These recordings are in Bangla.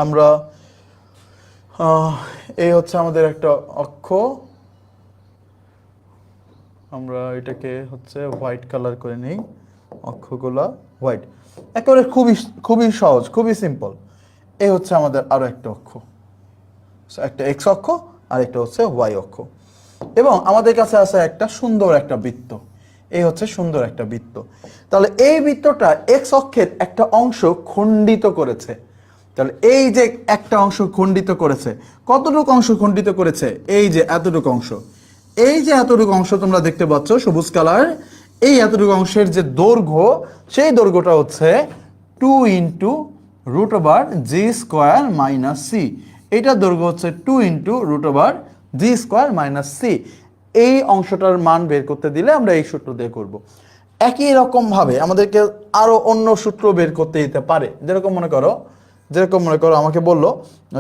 আমরা এই হচ্ছে আমাদের একটা অক্ষ, আমরা এটাকে হচ্ছে হোয়াইট কালার করে নেই, অক্ষগুলা হোয়াইট, একেবারে খুবই খুবই সহজ, খুবই সিম্পল। এই হচ্ছে আমাদের আরো একটা অক্ষ, একটা এক্স অক্ষ আর একটা হচ্ছে ওয়াই অক্ষ, এবং আমাদের কাছে আছে একটা সুন্দর একটা বৃত্ত। এই হচ্ছে সুন্দর একটা বৃত্ত। তাহলে এই বৃত্তটা এক্স অক্ষের একটা অংশ খণ্ডিত করেছে। তাহলে এই যে একটা অংশ খণ্ডিত করেছে, কতটুকু অংশ খণ্ডিত করেছে? এই যে এতটুকু অংশ, এই যে এতটুকু অংশ তোমরা দেখতে পাচ্ছ সবুজ কালার, এই এতটুকু অংশের যে দৈর্ঘ্য, সেই দৈর্ঘ্যটা হচ্ছে 2 into root over G square minus C. এইটার দৈর্ঘ্য হচ্ছে 2 into root over G square minus C. এই অংশটার মান বের করতে দিলে আমরা এই সূত্র দিয়ে করব। একই রকম ভাবে আমাদেরকে আরো অন্য সূত্র বের করতে দিতে পারে। যেরকম মনে করো আমাকে বললো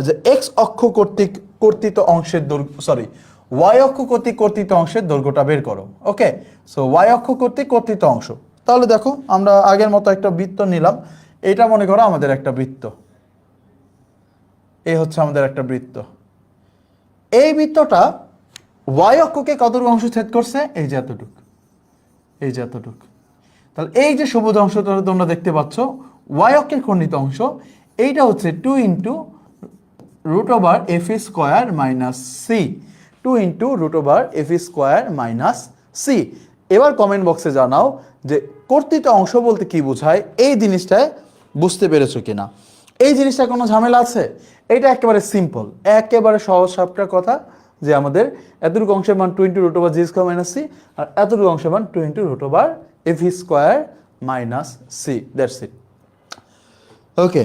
যে এক্স অক্ষ কর্তৃক কর্তৃত অংশের দৈর্ঘ্য, সরি, ওয়াই অক্ষ কর্তৃক কর্তৃত অংশের দৈর্ঘ্যটা বের করো। ওকে, সো ওয়াই অক্ষ কর্তৃক কর্তৃত অংশ। তাহলে দেখো আমরা আগের মতো একটা বৃত্ত নিলাম, এটা মনে করো আমাদের একটা বৃত্ত, এই হচ্ছে আমাদের একটা বৃত্ত। এই বৃত্তটা ওয়াই অক্ষকে কতটুকু অংশ ছেদ করছে? এই যে এতটুকু, এই যে এতটুকু। তাহলে এই যে সবুজ অংশটা তোমরা দেখতে পাচ্ছ ওয়াই অক্ষের খণ্ডিত অংশ, এইটা হচ্ছে 2 into root over F square minus C, 2 into root over F square minus C. এবার কমেন্ট বক্সে জানাও যে কর্তৃত অংশ বলতে কি বোঝায়, এই জিনিসটায় বুঝতে পেরেছো কিনা। এই জিনিসটা কোনো ঝামেলা আছে? এটা একেবারে সিম্পল, একেবারে সহজ সাপটা কথা, যে আমাদের এতটুকু অংশের মান 2 into root over G square minus C, আর এতটুকু অংশের মান 2 into root over F square minus C, that's it. Okay.